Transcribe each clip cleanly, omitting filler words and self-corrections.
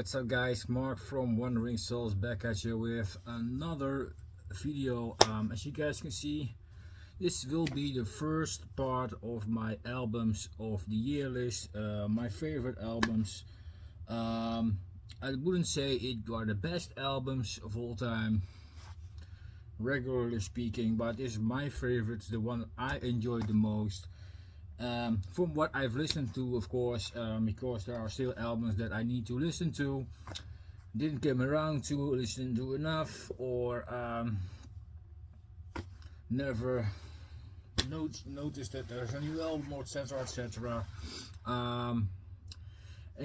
What's up guys, Mark from Wandering Souls back at you with another video. As you guys can see, this will be the first part of my albums of the year list, my favorite albums. I wouldn't say it are the best albums of all time, regularly speaking, but this is my favorite, the one I enjoyed the most. From what I've listened to, of course, because there are still albums that I need to listen to, didn't come around to listen to enough, or never noticed that there's a new album, etc, etc. And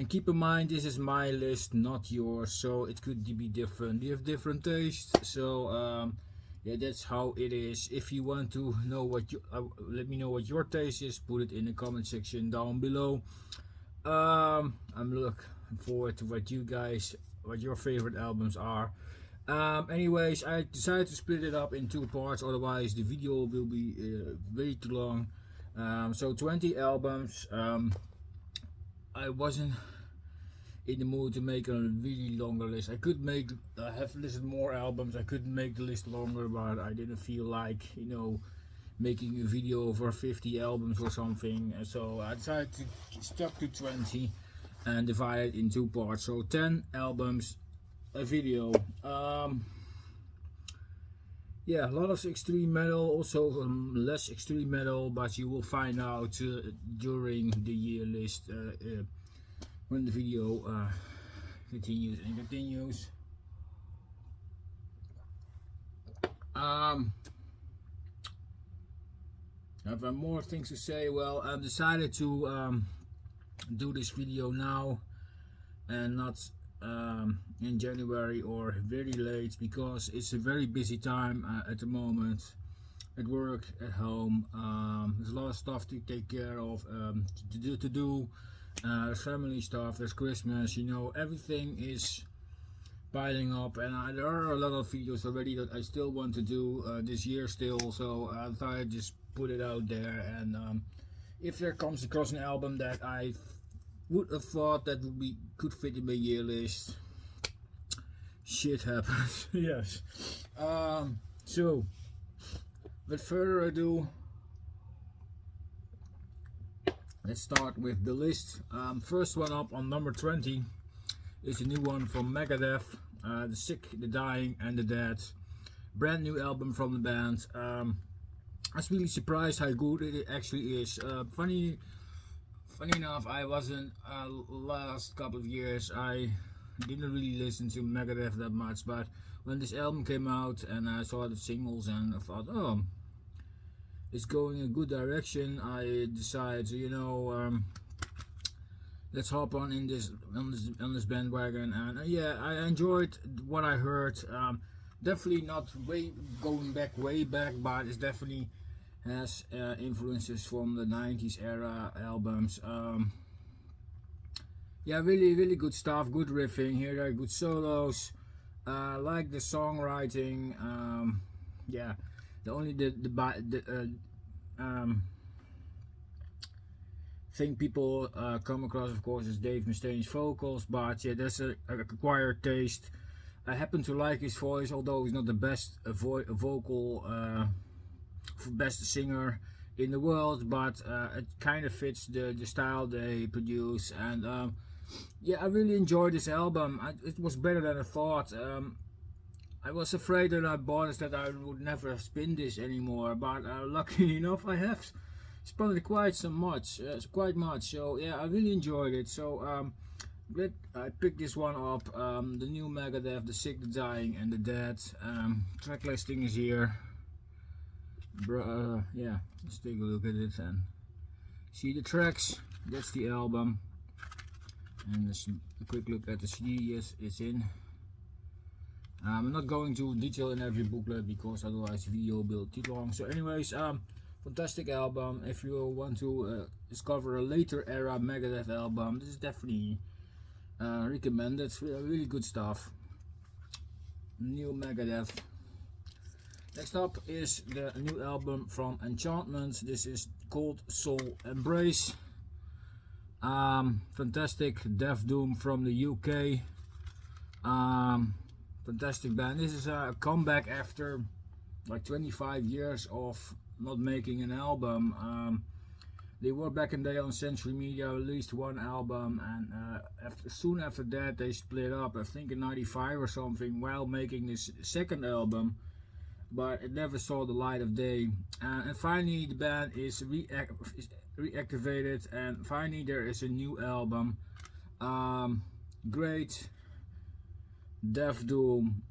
keep in mind, this is my list, not yours, so it could be different. You have different tastes, so yeah, that's how it is. If you want to know what you let me know what your taste is, put it in the comment section down below. I'm looking forward to what your favorite albums are. Anyways, I decided to split it up in two parts, otherwise the video will be way too long. So 20 albums. I wasn't in the mood to make a really longer list. I could have listed more albums, I could make the list longer, but I didn't feel like, you know, making a video for 50 albums or something. And so I decided to stuck to 20 and divide it in two parts. So 10 albums, a video. Yeah, a lot of extreme metal, also less extreme metal, but you will find out during the year list when the video continues and continues. I have more things to say. Well, I've decided to do this video now and not in January or very late, because it's a very busy time at the moment, at work, at home. There's a lot of stuff to take care of, to do. There's family stuff, there's Christmas, you know, everything is piling up, and there are a lot of videos already that I still want to do this year still, so I thought I'd just put it out there. And if there comes across an album that I would have thought that could fit in my year list, shit happens. Yes. So without further ado, let's start with the list. First one up on number 20 is a new one from Megadeth, The Sick, The Dying and The Dead. Brand new album from the band. I was really surprised how good it actually is. Funny enough, I wasn't, last couple of years I didn't really listen to Megadeth that much, but when this album came out and I saw the singles and I thought, oh, it's going in a good direction, I decided to, you know, let's hop on this bandwagon. And yeah, I enjoyed what I heard. Definitely not going way back, but it's definitely has influences from the 90s era albums. Yeah, really good stuff, good riffing here, there are good solos. Like the songwriting. Yeah, the only thing people come across, of course, is Dave Mustaine's vocals, but yeah, that's a acquired taste. I happen to like his voice, although he's not the best best singer in the world, but it kind of fits the style they produce. And yeah, I really enjoyed this album. It was better than I thought. I was afraid when I bought it that I would never spin this anymore, but luckily enough I have spun it quite much. So yeah, I really enjoyed it. So I picked this one up, the new Megadeth, The Sick, The Dying and The Dead. Track listing is here. Yeah, let's take a look at it and see the tracks. That's the album, and a quick look at the CD. Yes, it's in. I'm not going to detail in every booklet because otherwise the video will be too long. So anyways, fantastic album. If you want to discover a later era Megadeth album, this is definitely recommended. Really good stuff. New Megadeth. Next up is the new album from Enchantment. This is called Soul Embrace. Fantastic death doom from the UK. Fantastic band. This is a comeback after like 25 years of not making an album. They were back in the day on Century Media, released one album, and soon after that they split up, I think in 95 or something, while making this second album, but it never saw the light of day. And finally the band is reactivated, and finally there is a new album. Great Death Doom,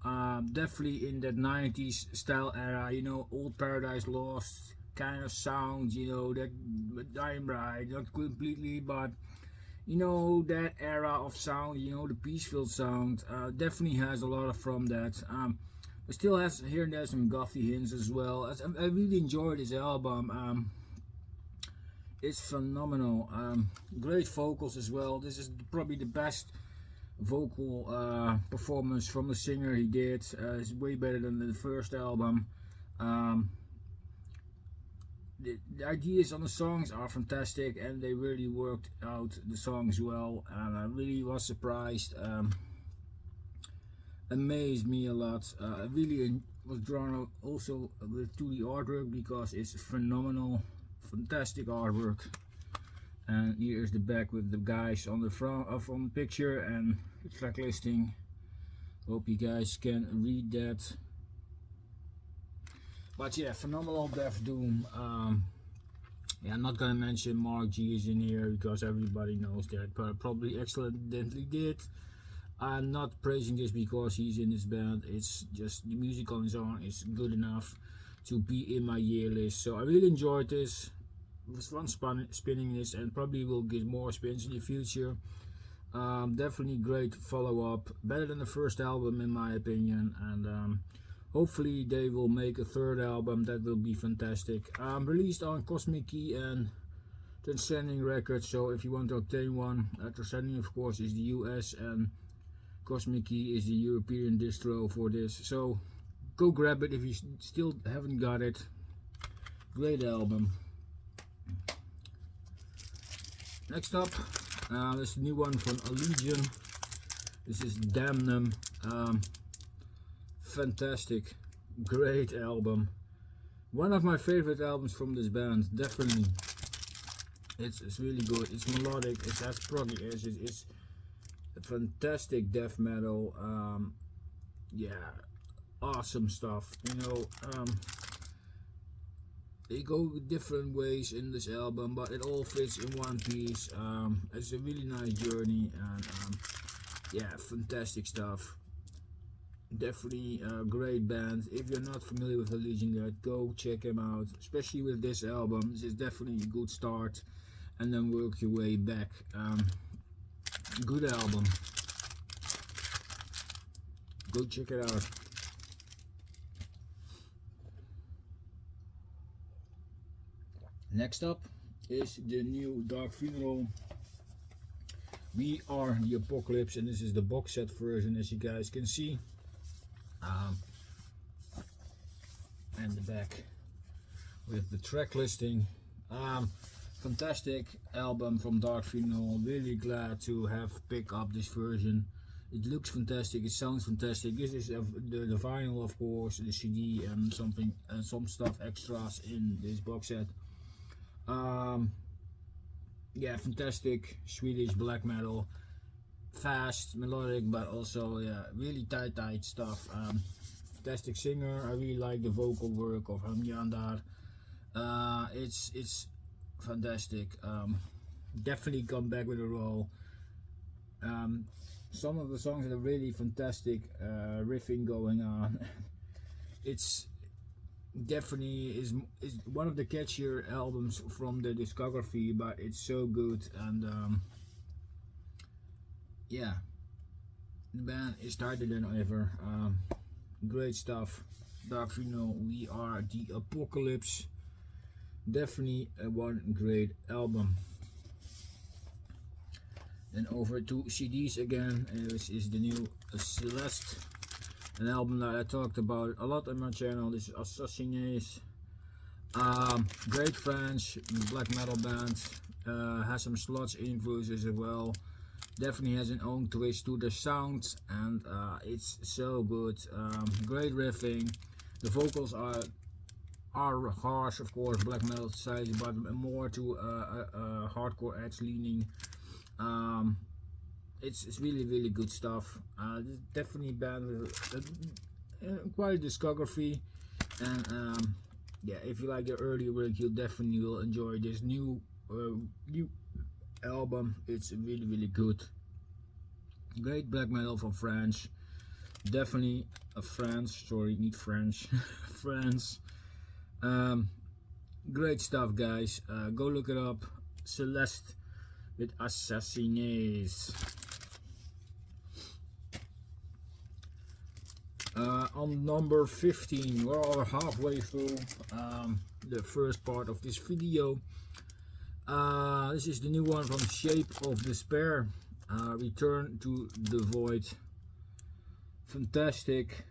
definitely in that 90s style era, you know, old Paradise Lost kind of sound, you know, that Dying Bride, not completely, but you know, that era of sound, you know, the peaceful sound, definitely has a lot of from that. But still has here and there some gothy hints as well. I really enjoyed this album. It's phenomenal. Great vocals as well. This is probably the best vocal performance from the singer he did. It's way better than the first album. The ideas on the songs are fantastic, and they really worked out the songs well, and I really was surprised. Amazed me a lot. I really was drawn also to the artwork because it's phenomenal, fantastic artwork. And here's the back with the guys on the front of on the picture and the track listing. Hope you guys can read that. But yeah, phenomenal Death Doom. Yeah, I'm not gonna mention Mark G is in here because everybody knows that, but probably accidentally did. I'm not praising this because he's in this band. It's just the music on his own is good enough to be in my year list. So I really enjoyed this. It was fun spinning this, and probably will get more spins in the future. Definitely great follow-up, better than the first album in my opinion, and hopefully they will make a third album. That will be fantastic. Released on Cosmic Key and Transcending Records, so if you want to obtain one, Transcending of course is the US and Cosmic Key is the European distro for this, so go grab it if you still haven't got it. Great album. Next up, this new one from Allegion. This is Damnum. Fantastic, great album. One of my favorite albums from this band, definitely. It's really good. It's melodic. It has proggy edges. It's fantastic death metal. Yeah, awesome stuff. You know, they go different ways in this album, but it all fits in one piece. It's a really nice journey, and yeah, fantastic stuff. Definitely a great band. If you're not familiar with Allegion yet, go check them out, especially with this album. This is definitely a good start, and then work your way back. Good album. Go check it out. Next up is the new Dark Funeral. We Are the Apocalypse, and this is the box set version, as you guys can see. And the back with the track listing. Fantastic album from Dark Funeral. Really glad to have picked up this version. It looks fantastic. It sounds fantastic. This is the vinyl, of course, the CD, and some stuff extras in this box set. Yeah, fantastic Swedish black metal, fast, melodic, but also yeah, really tight stuff. Fantastic singer. I really like the vocal work of Hamjandar. It's fantastic. Definitely come back with a roll. Some of the songs are really fantastic, riffing going on. It's definitely is one of the catchier albums from the discography, but it's so good, and yeah, the band is tighter than ever. Great stuff. Dark Funeral, We Are the Apocalypse. Definitely one great album. Then over to CDs again. This is the new Celeste, an album that I talked about a lot on my channel. This is Assassines. Great French black metal band. Has some sludge influences as well. Definitely has an own twist to the sound, and it's so good. Great riffing. The vocals are harsh, of course, black metal society, but more to hardcore edge leaning. It's really good stuff. This definitely band with quite a discography, and yeah, if you like their early work, you definitely will enjoy this new album. It's really good. Great black metal from France. Definitely France. Sorry, not French. France. Great stuff, guys. Go look it up. Celeste with Assassines. On number 15, we're all halfway through the first part of this video. This is the new one from Shape of Despair. Return to the Void. Fantastic.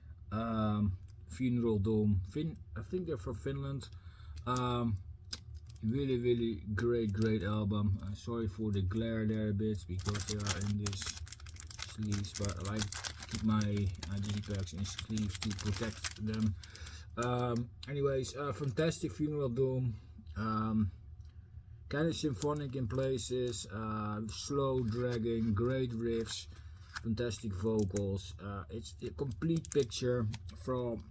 Funeral Dome. I think they're from Finland. Really great album. Sorry for the glare there a bit because they are in this sleeves, but I like to keep my digipacks in sleeves to protect them. Anyways, fantastic Funeral Dome. Kind of symphonic in places, slow dragging, great riffs, fantastic vocals. It's a complete picture from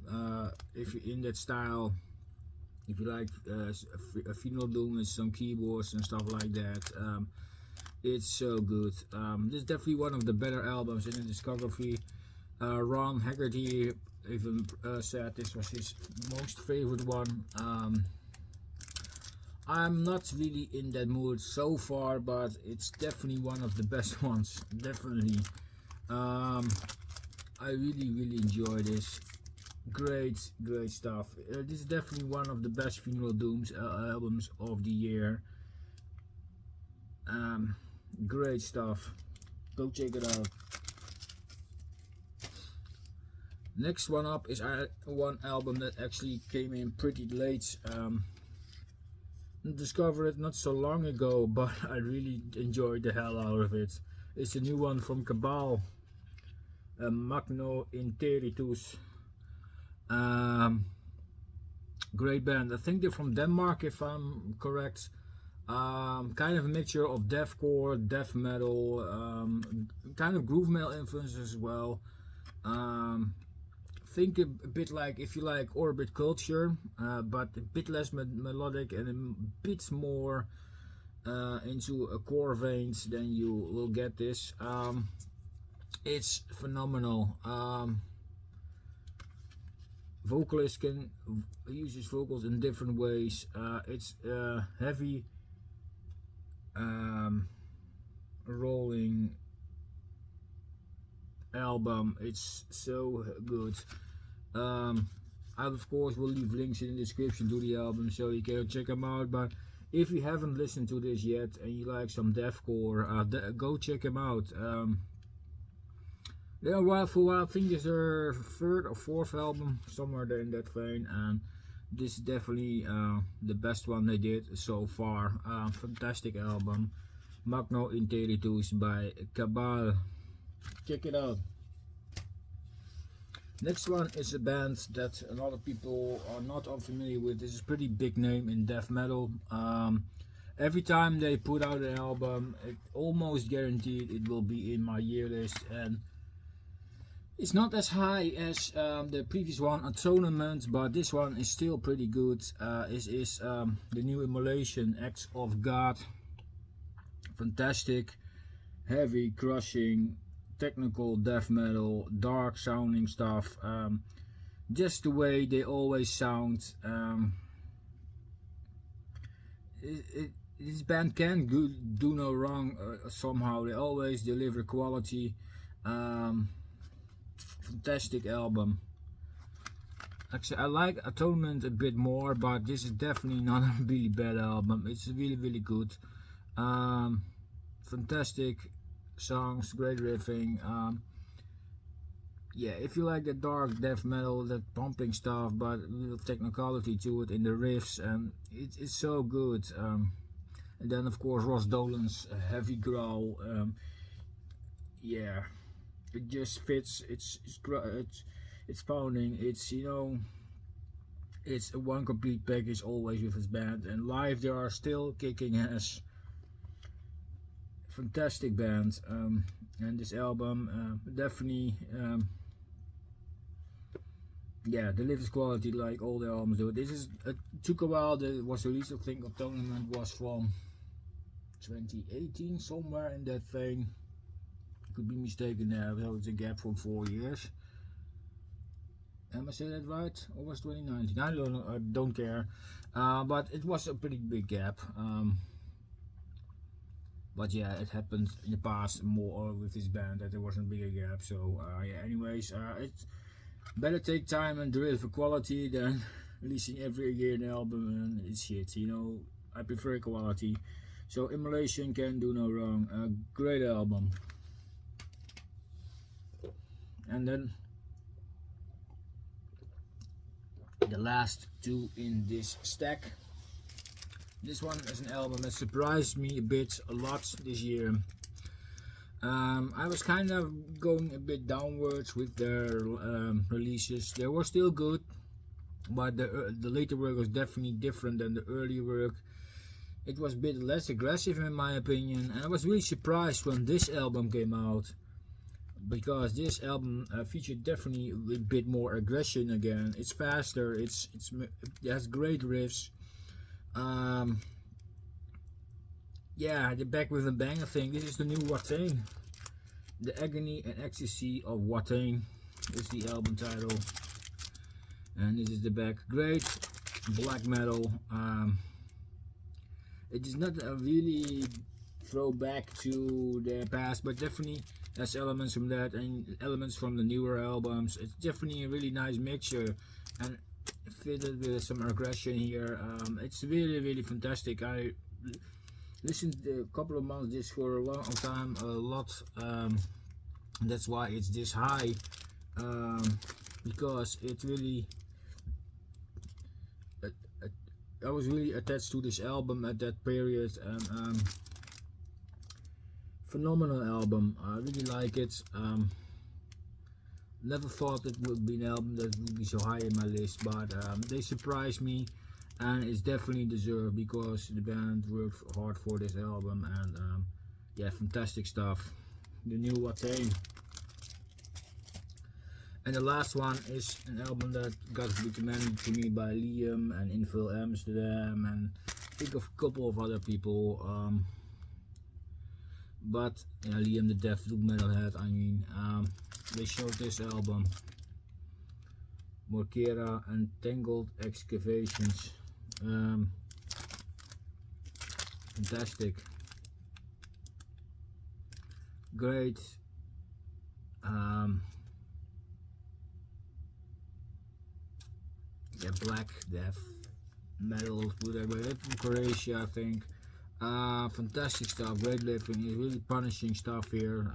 if you're in that style. If you like a Funeral Doom with some keyboards and stuff like that, it's so good. This is definitely one of the better albums in the discography. Ron Haggerty even said this was his most favorite one. I'm not really in that mood so far, but it's definitely one of the best ones. Definitely. I really enjoy this. Great stuff. This is definitely one of the best Funeral Dooms albums of the year. Great stuff. Go check it out. Next one up is one album that actually came in pretty late. Discovered it not so long ago, but I really enjoyed the hell out of it. It's a new one from Cabal, Magno Interitus. Great band. I think they're from Denmark, if I'm correct. Kind of a mixture of deathcore, death metal, kind of groove metal influences as well. Think a bit like if you like Orbit Culture, but a bit less melodic and a bit more into a core veins, then you will get this. It's phenomenal. Vocalist can use his vocals in different ways. It's a heavy rolling album. It's so good. I of course will leave links in the description to the album so you can check them out, but if you haven't listened to this yet and you like some deathcore, go check them out. Yeah, well, for a while, I think it's their third or fourth album, somewhere there in that vein, and this is definitely the best one they did so far. Fantastic album, Magno Interitus by Cabal. Check it out. Next one is a band that a lot of people are not unfamiliar with. This is a pretty big name in death metal. Every time they put out an album, it almost guaranteed it will be in my year list, and it's not as high as the previous one, Atonement, but this one is still pretty good. This is the new Immolation, Acts of God. Fantastic, heavy, crushing, technical death metal, dark sounding stuff. Just the way they always sound. This band can do no wrong somehow. They always deliver quality. Fantastic album. Actually, I like Atonement a bit more, but this is definitely not a really bad album. It's really good. Fantastic songs, great riffing. Yeah, if you like the dark death metal, that pumping stuff, but a little technicality to it in the riffs, and it's so good. And then of course Ross Dolan's heavy growl. yeah, it just fits. It's pounding. It's, you know, it's a one complete package always with his band. And live they are still kicking ass. Fantastic band. And this album definitely yeah, delivers quality like all the albums do. This is it took a while. It was released. I think Atonement was from 2018, somewhere in that thing. Could be mistaken there. So it's a gap from 4 years. Am I saying that right? Or was 2019? I don't know. I don't care. But it was a pretty big gap. But yeah, it happened in the past more with this band that there was a bigger gap. So yeah. Anyways, it's better take time and deliver quality than releasing every year an album and it's shit. You know, I prefer quality. So Immolation can do no wrong. A great album. And then the last two in this stack. This one is an album that surprised me a lot this year. I was kind of going a bit downwards with their releases. They were still good, but the later work was definitely different than the early work. It was a bit less aggressive in my opinion, and I was really surprised when this album came out, because this album featured definitely a bit more aggression again. It's faster, it has great riffs. Yeah, they're back with a bang. I think this is the new Watain. The Agony and Ecstasy of Watain is the album title, and this is the back. Great black metal. It is not a really throwback to the past, but definitely has elements from that and elements from the newer albums. It's definitely a really nice mixture and fitted with some aggression here. It's really fantastic. I listened a couple of months this for a long time, a lot. That's why it's this high, because it really I was really attached to this album at that period, and phenomenal album. I really like it. Never thought it would be an album that would be so high in my list, but they surprised me, and it's definitely deserved because the band worked hard for this album, and yeah, fantastic stuff. The new Watain. And the last one is an album that got recommended to me by Liam and Infil Amsterdam, and I think of a couple of other people. But yeah, Liam the Deaf Metalhead, I mean, they showed this album, Morkera and Tangled Excavations. Fantastic, great. Yeah, black death metal, whatever. That's from Croatia, I think. Fantastic stuff, great living. It's really punishing stuff here.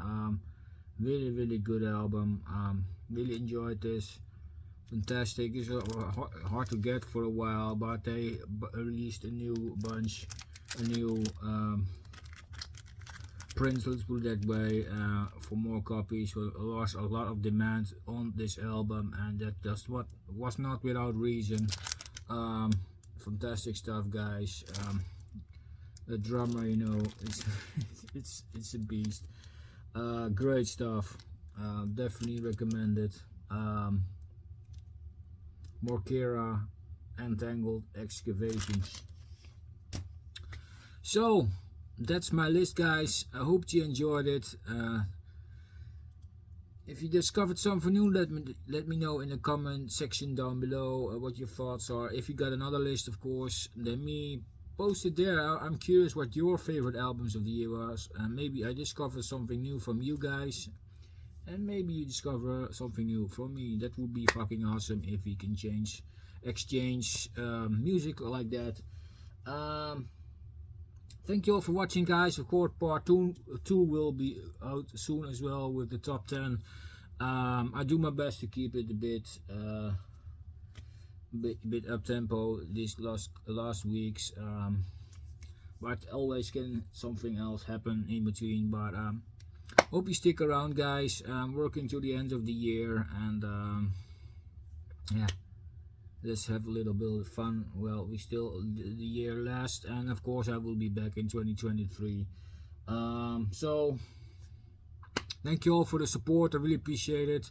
Really good album. Really enjoyed this. Fantastic. It's hard to get for a while, but they released a new bunch, a new prints, let's put it that way, for more copies. So there was a lot of demand on this album, and that just was not without reason. Fantastic stuff, guys. The drummer, you know, it's a beast. Great stuff. Definitely recommend it. Morkera, Entangled Excavations. So that's my list, guys. I hope you enjoyed it. If you discovered something new, let me know in the comment section down below what your thoughts are. If you got another list, of course, let me post it there. I'm curious what your favorite albums of the year was. Maybe I discovered something new from you guys, and maybe you discover something new from me. That would be fucking awesome if we can exchange music like that. Thank you all for watching, guys. Of course, part 2 will be out soon as well with the top 10. I do my best to keep it a bit up tempo these last weeks, but always can something else happen in between. But hope you stick around, guys. Working to the end of the year, and yeah, let's have a little bit of fun. Well, we still the year lasts, and of course I will be back in 2023. So thank you all for the support. I really appreciate it,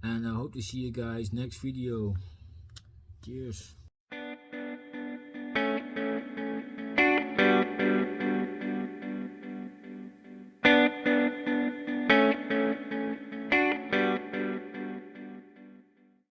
and I hope to see you guys next video. Cheers.